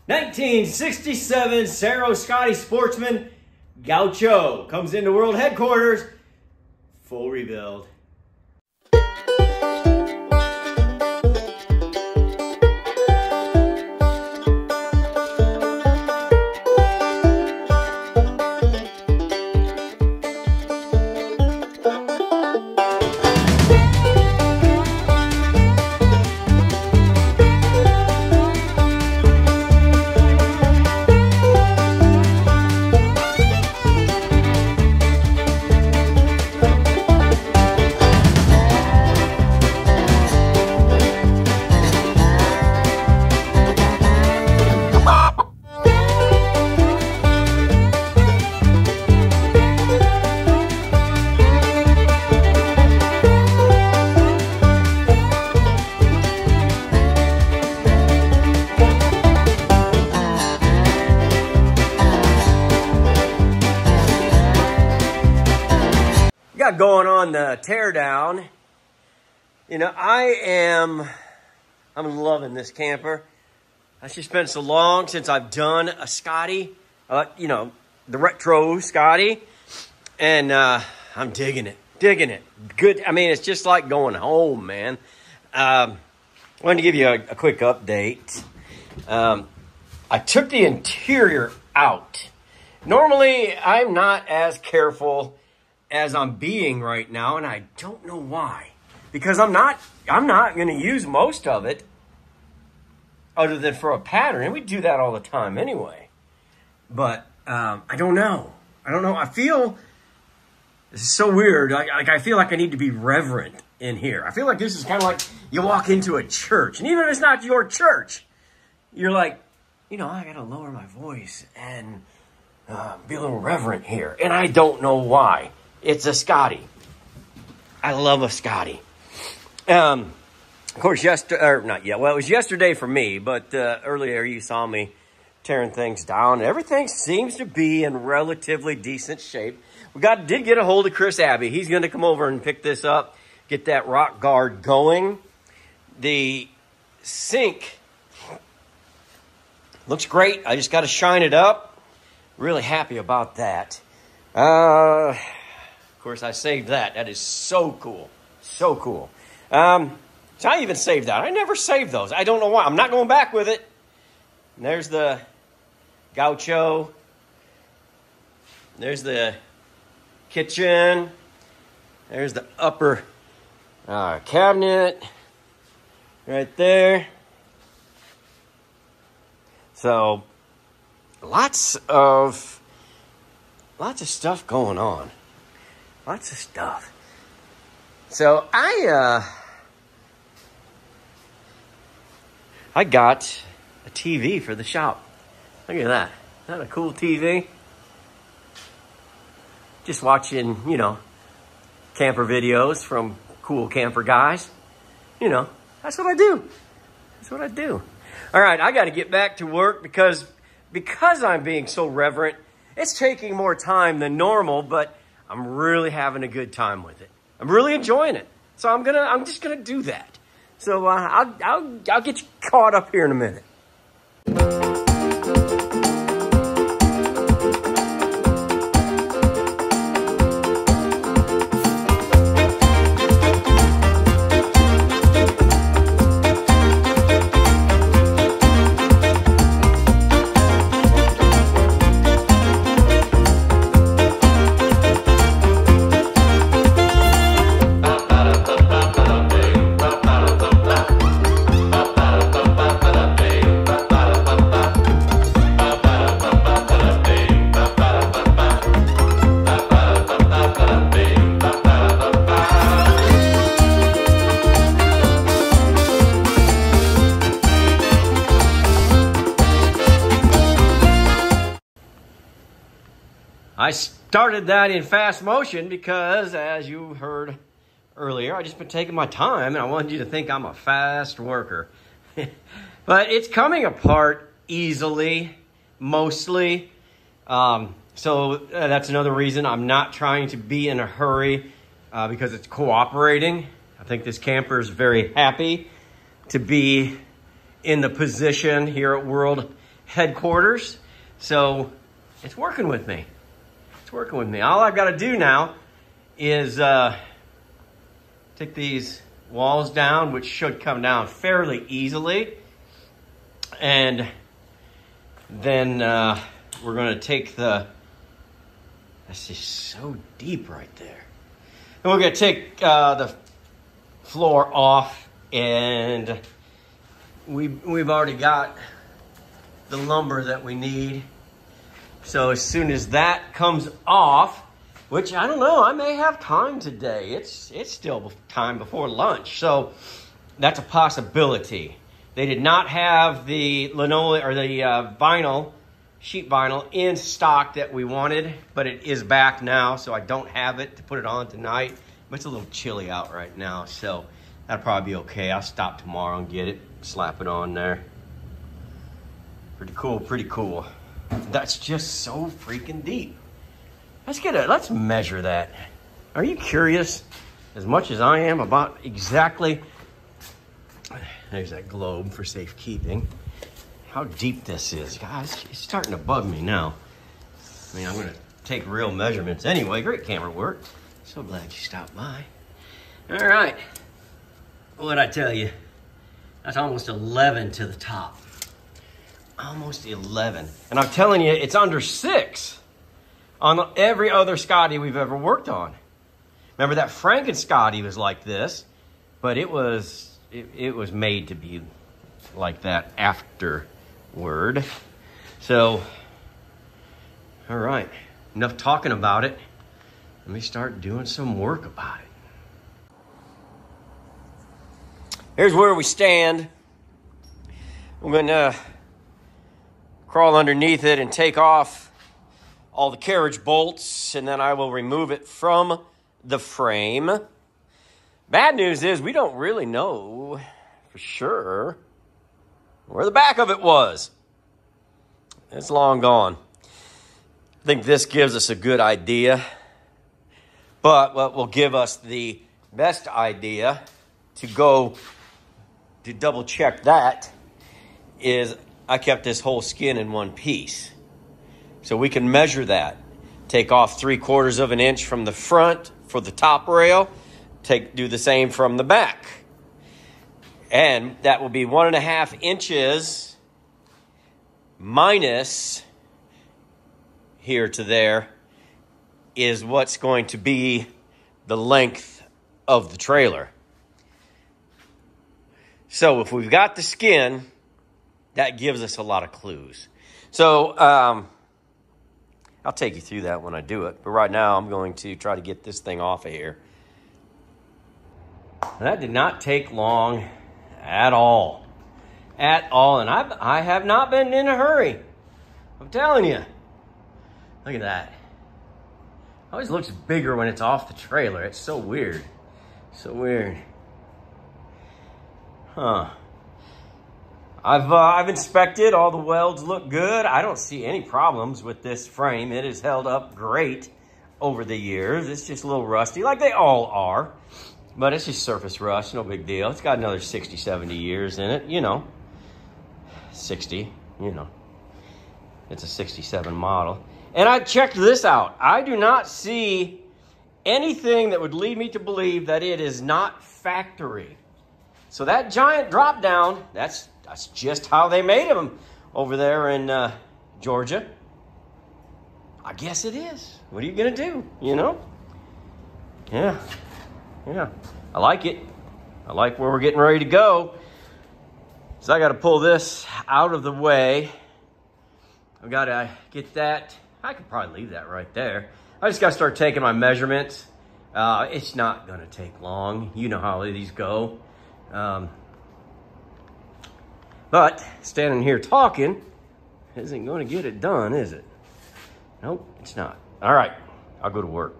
1967 Serro Scotty Sportsman Gaucho comes into world headquarters, full rebuild. Got going on the teardown. You know, I'm loving this camper. It's just been so long since I've done a Scotty, you know, the retro Scotty, and I'm digging it. Good. I mean, it's just like going home, man. I wanted to give you a quick update. I took the interior out. Normally, I'm not as careful as I'm being right now, and I don't know why. Because I'm not going to use most of it other than for a pattern, and we do that all the time anyway. But I don't know. I feel, this is so weird. I feel like I need to be reverent in here. I feel like this is kind of like you walk into a church, and even if it's not your church, you're like, you know, I got to lower my voice and be a little reverent here. And I don't know why. It's a Scotty. I love a Scotty. Of course, not yet. Well, it was yesterday for me, but earlier you saw me tearing things down. Everything seems to be in relatively decent shape. Did get a hold of Chris Abbey. He's going to come over and pick this up, get that rock guard going. The sink looks great. I just got to shine it up. Really happy about that. Of course, I saved that. That is so cool. So cool. So I even saved that. I never saved those. I don't know why. I'm not going back with it. And there's the Gaucho. There's the kitchen. There's the upper cabinet right there. So lots of stuff going on. Lots of stuff. So I got a TV for the shop. Look at that. Isn't that a cool TV? Just watching, you know, camper videos from cool camper guys. You know, that's what I do. That's what I do. All right, I got to get back to work because I'm being so reverent. It's taking more time than normal, but I'm really having a good time with it. I'm really enjoying it. So I'm just gonna do that. So I'll get you caught up here in a minute. I started that in fast motion because, as you heard earlier, I just been taking my time and I wanted you to think I'm a fast worker. But it's coming apart easily, mostly. So that's another reason I'm not trying to be in a hurry because it's cooperating. I think this camper is very happy to be in the position here at World headquarters. So it's working with me. It's working with me. All I've got to do now is take these walls down, which should come down fairly easily. And then we're going to take that's just so deep right there. And we're going to take the floor off, and we've already got the lumber that we need. So as soon as that comes off, which I don't know, I may have time today. It's still time before lunch, so that's a possibility. They did not have the linoleum or the vinyl, sheet vinyl in stock that we wanted, but it is back now, so I don't have it to put it on tonight. But it's a little chilly out right now, so that'll probably be okay. I'll stop tomorrow and get it, slap it on there. Pretty cool, pretty cool. That's just so freaking deep. Let's measure that. Are you curious as much as I am about exactly, there's that globe for safekeeping, how deep this is? Guys, it's starting to bug me now. I mean, I'm gonna take real measurements anyway. Great camera work. So glad you stopped by. All right, what'd I tell you? That's almost 11 to the top. Almost 11. And I'm telling you, it's under 6 on every other Scotty we've ever worked on. Remember that Franken Scotty was like this, but it was made to be like that afterward. So, all right, enough talking about it. Let me start doing some work about it. Here's where we stand. I'm gonna crawl underneath it and take off all the carriage bolts, and then I will remove it from the frame. Bad news is we don't really know for sure where the back of it was. It's long gone. I think this gives us a good idea, but what will give us the best idea to double check that is I kept this whole skin in one piece. So we can measure that. Take off 3/4 of an inch from the front for the top rail. Do the same from the back. And that will be 1.5 inches minus here to there is what's going to be the length of the trailer. So if we've got the skin, that gives us a lot of clues. So I'll take you through that when I do it. But right now, I'm going to try to get this thing off of here. That did not take long at all. At all. And I have not been in a hurry. I'm telling you. Look at that. It always looks bigger when it's off the trailer. It's so weird. So weird. Huh. I've inspected, all the welds look good. I don't see any problems with this frame. It has held up great over the years. It's just a little rusty, like they all are. But it's just surface rust, no big deal. It's got another 60, 70 years in it, you know. 60, you know. It's a 67 model. And I checked this out. I do not see anything that would lead me to believe that it is not factory. So that giant drop down, that's just how they made them over there in Georgia. I guess it is. What are you going to do, you know? Yeah. I like it. I like where we're getting ready to go. So I got to pull this out of the way. I've got to get that. I could probably leave that right there. I just got to start taking my measurements. It's not going to take long. You know how these go. But standing here talking isn't going to get it done, is it? Nope, it's not. All right, I'll go to work.